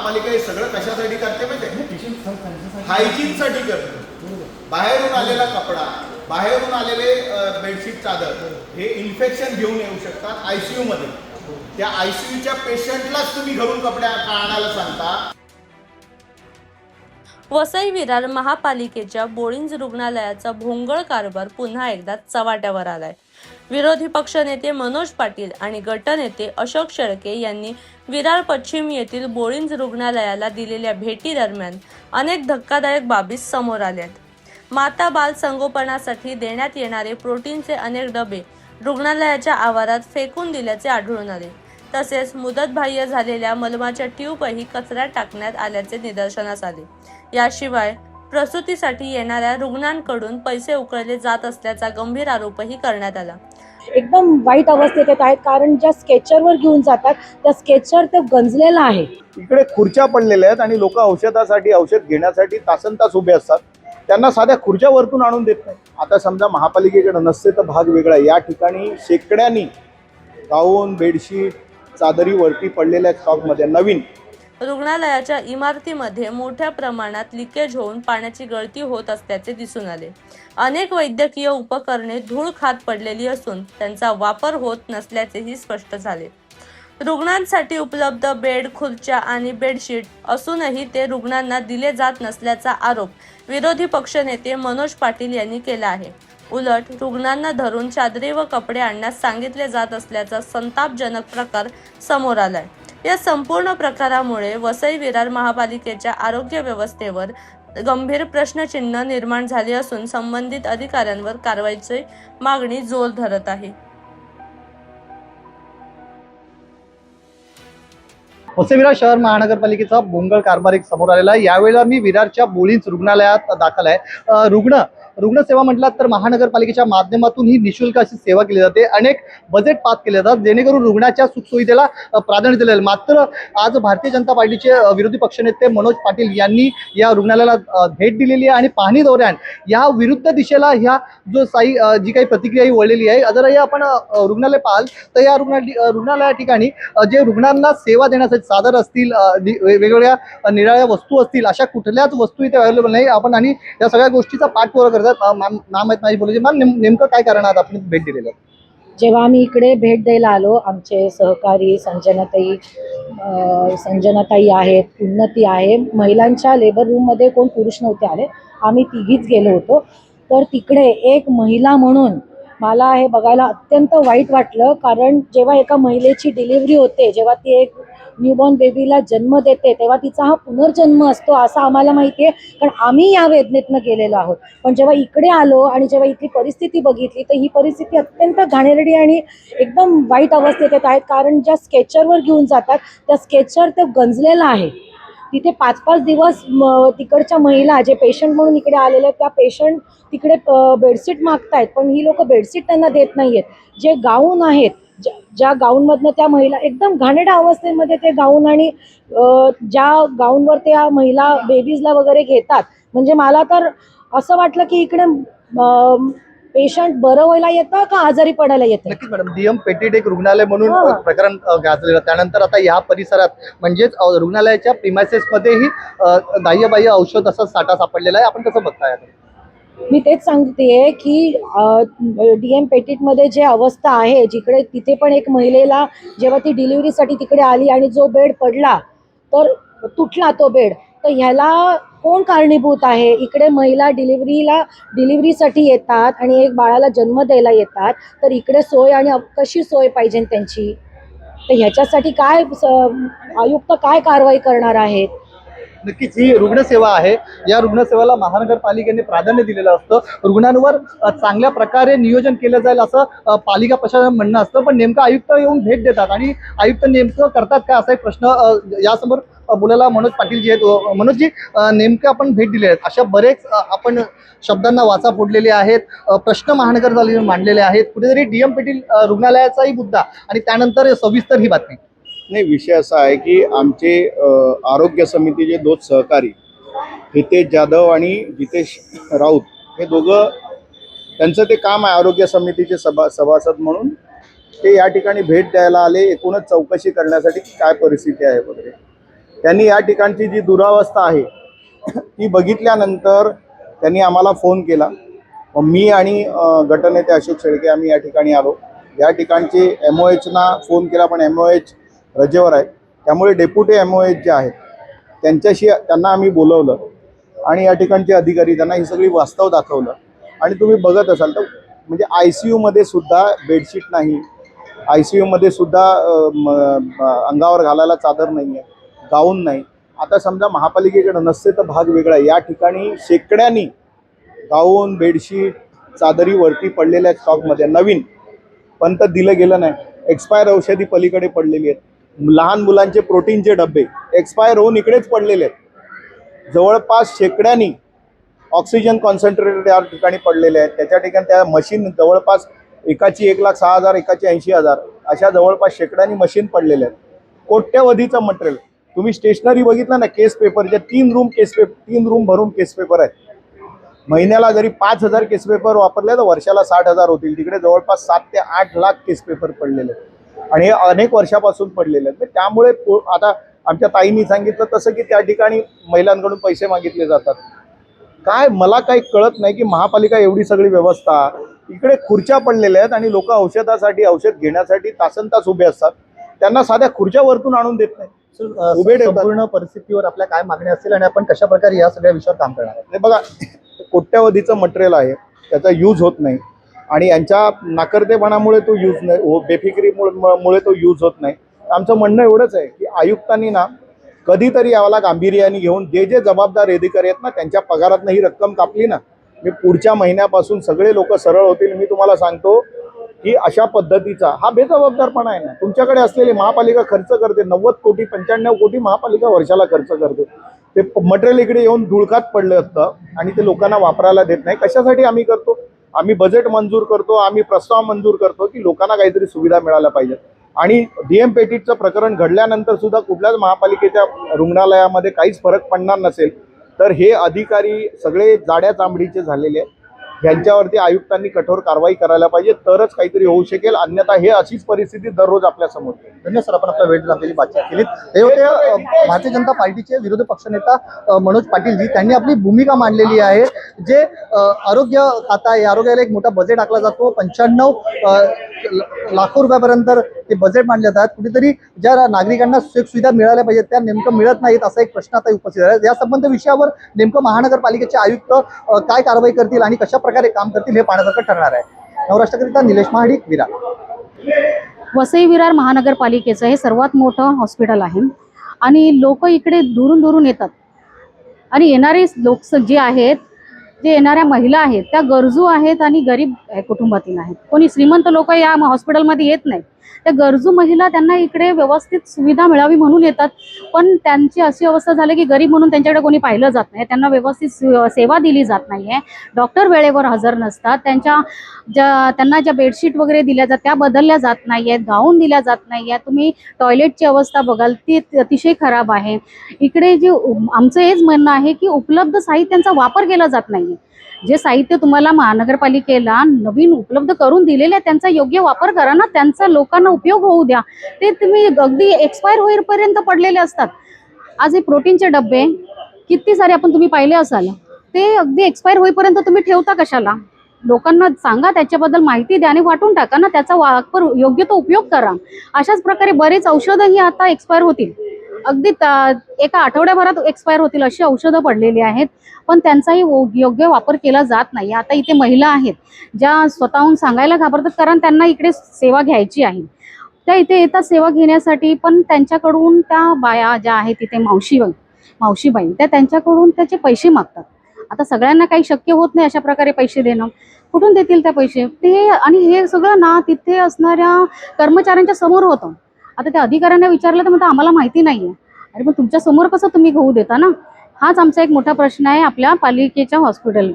महापालिका हे सगळं कशासाठी करते माहिती? हायजीनसाठी करते. बाहेरून आलेला कपडा, बाहेरून आलेले बेडशीट, चादर हे इन्फेक्शन घेऊन येऊ शकतात आयसीयू मध्ये. त्या आयसीयूच्या पेशंटलाच तुम्ही घरून कपडे आणायला सांगता. वसई विरार महापालिकेच्या बोळिंज रुग्णालयाचा भोंगळ कारभार पुन्हा एकदा चव्हाट्यावर आलाय. विरोधी पक्षनेते मनोज पाटील आणि गटनेते अशोक शेळके यांनी विरार पश्चिम येथील बोळिंज रुग्णालयाला दिलेल्या भेटी दरम्यान अनेक धक्कादायक बाबी समोर आल्यात. माता बाल संगोपनासाठी देण्यात येणारे प्रोटीनचे अनेक डबे रुग्णालयाच्या आवारात फेकून दिल्याचे आढळून आले. तसेच मुदतबाह्य झालेल्या मलमाच्या ट्यूबही कचऱ्यात टाकण्यात आल्याचे निदर्शनास आले. याशिवाय प्रसूतीसाठी येणाऱ्या रुग्णांकडून पैसे उकळले जात असल्याचा गंभीर आरोपही करण्यात आला. एकदम वाईट अवस्थेत येत आहेत, कारण ज्या स्केचरवर घेऊन जातात त्या स्केचर ते गंजलेला आहे. इकडे खुर्च्या पडलेल्या आहेत आणि लोक औषधासाठी, औषध घेण्यासाठी तासनतास उभे असतात. त्यांना साध्या खुर्च्या वरतून आणून देत नाही. आता समजा महापालिकेकडे नसते तर भाग वेगळा. या ठिकाणी शेकड्यांनी गाऊन, बेडशीट, चादरी वरती पडलेल्या स्टॉकमध्ये नवीन. रुग्णालयाच्या इमारतीमध्ये मोठ्या प्रमाणात लिकेज होऊन पाण्याची गळती होत असल्याचे दिसून आले. अनेक वैद्यकीय उपकरणे धूळ खात पडलेली असून त्यांचा वापर होत नसल्याचेही स्पष्ट झाले. रुग्णांसाठी उपलब्ध बेड, खुर्च्या आणि बेडशीट असूनही ते रुग्णांना दिले जात नसल्याचा आरोप विरोधी पक्षनेते मनोज पाटील यांनी केला आहे. उलट रुग्णांना धरून चादरी व कपडे आणण्यास सांगितले जात असल्याचा संतापजनक प्रकार समोर आलाय. या संपूर्ण प्रकारामुळे वसई विरार महापालिकेच्या आरोग्य व्यवस्थेवर गंभीर प्रश्नचिन्ह निर्माण झाले असून संबंधित अधिकाऱ्यांवर कारवाईची मागणी जोर धरत आहे. वसई विरार शहर महानगरपालिकेचा भोंगळ कारभार एक समोर आलेला आहे. यावेळेला मी विरारच्या बोळिंज रुग्णालयात दाखल आहे. रुग्णसेवा म्हटलात तर महानगरपालिकेच्या माध्यमातून ही निशुल्क अशी सेवा केली जाते. अनेक बजेट पास केले जातात जेणेकरून रुग्णाच्या सुखसुविधेला प्राधान्य दिले जाईल. मात्र आज भारतीय जनता पार्टीचे विरोधी पक्षनेते मनोज पाटील यांनी या रुग्णालयाला भेट दिलेली आहे आणि पाहणी दौऱ्यान या विरुद्ध दिशेला ह्या जी काही प्रतिक्रिया ही वळलेली आहे. जर आपण रुग्णालय पाहाल तर या रुग्णालया ठिकाणी जे रुग्णांना सेवा देण्यासाठी सादर असतील, वेगवेगळ्या निराळ्या वस्तू असतील, अशा कुठल्याच वस्तू इथे अवेलेबल नाही. आपण आणि या सगळ्या गोष्टीचा पाठपुरावा करतात. नाम आहेत माझी बोलायचे. मॅम, नेमकं काय कारण आज आपण भेट दिलेलं? जेव्हा आम्ही इकडे भेट द्यायला आलो, आमचे सहकारी संजनाताई आहेत, उन्नती आहे. महिलांच्या लेबर रूममध्ये कोण पुरुष नव्हते आले, आम्ही तिघीच गेलो होतो. तर तिकडे एक महिला म्हणून मला हे बघायला अत्यंत वाईट वाटलं, कारण जेव्हा एका महिलेची डिलिव्हरी होते, जेव्हा ती एक न्यूबॉर्न बेबीला जन्म देते, तेव्हा तिचा हा पुनर्जन्म असतो असं आम्हाला माहिती आहे, कारण आम्ही या वेदनेतनं गेलेलो आहोत. पण जेव्हा इकडे आलो आणि जेव्हा इथली परिस्थिती बघितली तर ही परिस्थिती अत्यंत घाणेरडी आणि एकदम वाईट अवस्थेत येत आहेत, कारण ज्या स्केचरवर घेऊन जातात त्या स्केचर ते गंजलेला आहे. तिथे 5-5 दिवस तिकडच्या महिला जे पेशंट म्हणून इकडे आलेले त्या पेशंट तिकडे बेडशीट मागतायत, पण ही लोक बेडशीट त्यांना देत नाहीयेत. जे गाऊन आहेत, ज्या गाऊनमधनं त्या महिला एकदम घाणेरड्या अवस्थेमध्ये ते गाऊन आणि ज्या गाऊनवर त्या महिला बेबीजला वगैरे घेतात, म्हणजे मला तर असं वाटलं की इकडे पेशंट बरं व्हायला येतं का आजारी पडायला येतं. नक्कीच मॅडम, डीएम पेटीट एक रुग्णालय म्हणून प्रकरण गाजलेलं. त्यानंतर आता या परिसरात म्हणजेच रुग्णालयाच्या प्रिमायसेसमध्येही बाह्य औषध असा साठा सापडलेला आहे. आपण कसं बघताय? मी तेच सांगतेय की डीएम पेटीटमध्ये जे अवस्था आहे, जिकडे तिथे पण एक महिलेला जेव्हा ती डिलिव्हरीसाठी तिकडे आली आणि जो बेड पडला तर तुटला तो बेड, तर ह्याला कोण कारणीभूत आहे? इकडे महिला डिलिव्हरीसाठी येतात आणि एक बाळाला जन्म द्यायला येतात, तर इकडे सोय आणि कशी सोय पाहिजे त्यांची? तर ह्याच्यासाठी काय आयुक्त काय कारवाई करणार आहेत? नक्कीच ही रुग्णसेवा आहे. या रुग्णसेवेला महानगरपालिकेने प्राधान्य दिलेलं असतं. रुग्णांवर चांगल्या प्रकारे नियोजन केलं जाईल असं पालिका प्रशासन म्हणणं असतं, पण नेमकं आयुक्त येऊन भेट देतात आणि आयुक्त नेमकं करतात का असा एक प्रश्न यासमोर बोलायला मनोज पाटील जी आहेत. मनोजजी, नेमकं आपण भेट दिले आहेत, अशा बरेच आपण शब्दांना वाचा फोडलेले आहेत, प्रश्न महानगरपालिकेने मांडलेले आहेत, कुठेतरी डीएम पेटील रुग्णालयाचाही मुद्दा आणि त्यानंतर सविस्तर ही बातमी. नाही, विषय असा आहे की आमचे आरोग्य समितीचे 2 सहकारी हितेश जाधव आणि जितेश राऊत हे दोघं, त्यांचं ते काम आहे आरोग्य समितीचे सभासद म्हणून ते या ठिकाणी भेट द्यायला आले, एकूणच चौकशी करण्यासाठी काय परिस्थिती आहे वगैरे. त्यांनी या ठिकाणची जी दुरावस्था आहे ती बघितल्यानंतर त्यांनी आम्हाला फोन केला. मग मी आणि गटनेते अशोक शेळके आम्ही या ठिकाणी आलो. या ठिकाणचे MOHना फोन केला, पण MOH रजेवर आहे. त्यामुळे डेप्युटी MOH जे आहेत त्यांना आम्ही बोलवलं आणि या ठिकाणचे अधिकारी त्यांना ही सगळी वास्तव दाखवलं. आणि तुम्ही बघत असाल तर म्हणजे ICUमध्ये सुद्धा बेडशीट नाही, ICUमध्ये सुद्धा अंगावर घालायला चादर नाही आहे, गाऊन नाही. आता समजा महापालिकेकडे नसते तर भाग वेगळा आहे. या ठिकाणी शेकड्यांनी गाऊन, बेडशीट, चादरी वरती पडलेल्या आहेत स्टॉकमध्ये, नवीन पण तर दिलं गेलं नाही. एक्सपायर औषधी पलीकडे पडलेली आहेत. लहान मुलांचे प्रोटीनचे डबे एक्सपायर होऊन इकडेच पडलेले आहेत. जवळपास शेकड्यांनी ऑक्सिजन कॉन्सन्ट्रेटर या ठिकाणी पडलेले आहेत. त्याच्या ठिकाणी त्या मशीन जवळपास एकाची 1,06,000, एकाची 80,000 अशा जवळपास शेकड्यांनी मशीन पडलेले आहेत. कोट्यवधीचं मटेरियल. तुम्ही स्टेशनरी बघितलं ना, केस पेपरच्या 3 रूम भरून केस पेपर आहेत. महिन्याला जरी 5,000 केस पेपर वापरले तर वर्षाला 60,000 होतील. तिकडे जवळपास 7 ते 8 लाख केस पेपर पडलेले आहेत आणि हे अनेक वर्षापासून पडलेले आहेत. त्यामुळे आता आमच्या ताईंनी सांगितलं तसं की त्या ठिकाणी महिलांकडून पैसे मागितले जातात. काय मला काही कळत नाही की महापालिका एवढी सगळी व्यवस्था, इकडे खुर्च्या पडलेल्या आहेत आणि लोक औषधासाठी, औषध घेण्यासाठी तासनतास उभे असतात. त्यांना साध्या खुर्च्या वरतून आणून देत नाही, उभे ठेवतात. संपूर्ण परिस्थितीवर आपल्या काय मागणी असतील आणि आपण कशा प्रकारे या सगळ्या विषयावर काम करणार आहे? हे बघा, कोट्यवधीचं मटेरियल आहे, त्याचा यूज होत नाही आणि यांच्या नाकर्तेपणामुळे तो यूज नाही, बेफिकिरीमुळे तो यूज होत नाही. आमचं म्हणणं एवढंच आहे की आयुक्तांनी ना कधीतरी याला गांभीर्याने घेऊन जे जबाबदार अधिकारी आहेत ना त्यांच्या पगारातनं ही रक्कम कापली ना, मी पुढच्या महिन्यापासून सगळे लोक सरळ होतील. मी तुम्हाला सांगतो की अशा पद्धतीचा हा बेजबाबदारपणा आहे ना. तुमच्याकडे असलेली महापालिका खर्च करते 90 कोटी 95 कोटी महापालिका वर्षाला खर्च करते. ते मटेरियल इकडे येऊन धुळकात पडलं असतं आणि ते लोकांना वापरायला देत नाही. कशासाठी आम्ही करतो? आम्ही बजेट मंजूर करतो, आम्ही प्रस्ताव मंजूर करतो की लोकांना काहीतरी सुविधा मिळायला पाहिजे. आणि DM पेटीचं प्रकरण घडल्यानंतर सुद्धा कुठल्याच महापालिकेच्या रुग्णालयामध्ये काहीच फरक पडणार नसेल तर हे अधिकारी सगळे जाड्या चांबडीचे झालेले आहेत. यांच्यावरती आयुक्तांनी कठोर कारवाई करायला पाहिजे, तरच काहीतरी होऊ शकेल. अन्यथा हे अशीच परिस्थिती दररोज आपल्या समोर येईल. धन्यवाद सर, आपण आपला वेळ दिली, बातचीत केली. हे होते भारतीय जनता पार्टीचे विरोधी पक्षनेता मनोज पाटीलजी. त्यांनी आपली भूमिका मांडलेली आहे. जे आरोग्य खाता आहे, आरोग्याला एक मोठा बजेट आखला जातो, 95 लाखो रुपयापर्यंत ते बजेट मांडले जातात. कुठेतरी ज्या नागरिकांना सुविधा मिळाल्या पाहिजेत त्या नेमकं मिळत नाहीत असा एक प्रश्न आता उपस्थित आहे. या संबंध विषयावर नेमकं महानगरपालिकेचे आयुक्त काय कारवाई करतील आणि कशा प्रकारे काम करतील हे पाहण्यासारखं ठरणार आहे. नवराष्ट्रकरिता निलेश महाडिक, विरार. वसई विरार महानगरपालिकेचं हे सर्वात मोठं हॉस्पिटल आहे आणि लोक इकडे दुरून दुरून येतात आणि येणारे लोक जे आहेत, जे येणाऱ्या महिला आहेत त्या गरजू आहेत आणि गरीब कुटुंबातील आहेत. कोणी श्रीमंत लोक या हॉस्पिटलमध्ये येत नाही. त्या गरजू महिला त्यांना इकडे व्यवस्थित सुविधा मिळावी म्हणून येतात, पण त्यांची अशी अवस्था झाली की गरीब म्हणून त्यांच्याकडे कोणी पाहिलं जात नाही, त्यांना व्यवस्थित सेवा दिली जात नाही आहे. डॉक्टर वेळेवर हजर नसतात, त्यांना ज्या बेडशीट वगैरे दिल्या जातात त्या बदलल्या जात नाही आहेत, गाऊन दिल्या जात नाही आहेत. तुम्ही टॉयलेटची अवस्था बघाल ती अतिशय खराब आहे. इकडे जे आमचं हेच म्हणणं आहे की उपलब्ध साहित्यांचा वापर केला जात नाही. जे साहित्य तुम्हाला महानगरपालिकेला नवीन उपलब्ध करून दिलेले आहे त्यांचा योग्य वापर करा ना, त्यांचा लोकांना उपयोग होऊ द्या. ते तुम्ही अगदी एक्सपायर होईपर्यंत पडलेले असतात. आज हे प्रोटीनचे डबे किती सारे तुम्ही पाहिले असाल, ते अगदी एक्सपायर होईपर्यंत तुम्ही ठेवता कशाला? लोकांना सांगा, त्याच्याबद्दल माहिती द्या आणि वाटून टाका ना, त्याचा वापर योग्य तो उपयोग करा. अशाच प्रकारे बरेच औषधंही आता एक्सपायर होतील, अगदी एका आठवड्याभरात एक्सपायर होतील अशी औषधं पडलेली आहेत, पण त्यांचाही योग्य वापर केला जात नाही. आता इथे महिला आहेत ज्या स्वतःहून सांगायला घाबरतात कारण त्यांना इकडे सेवा घ्यायची आहे. त्या इथे येतात सेवा घेण्यासाठी, पण त्यांच्याकडून त्या बाया ज्या आहेत तिथे मावशीबाई त्या त्यांच्याकडून त्याचे पैसे मागतात. आता सगळ्यांना काही शक्य होत नाही अशा प्रकारे पैसे देणं. कुठून देतील त्या पैसे ते? आणि हे सगळं ना तिथे असणाऱ्या कर्मचाऱ्यांच्या समोर होतं. आता त्या अधिकाऱ्यांना विचारलं तर म्हणतात आम्हाला माहिती नाहीये. अरे पण तुमच्या समोर कसं तुम्ही घेऊ देता ना? हाच आमचा एक मोठा प्रश्न आहे आपल्या पालिकेच्या हॉस्पिटल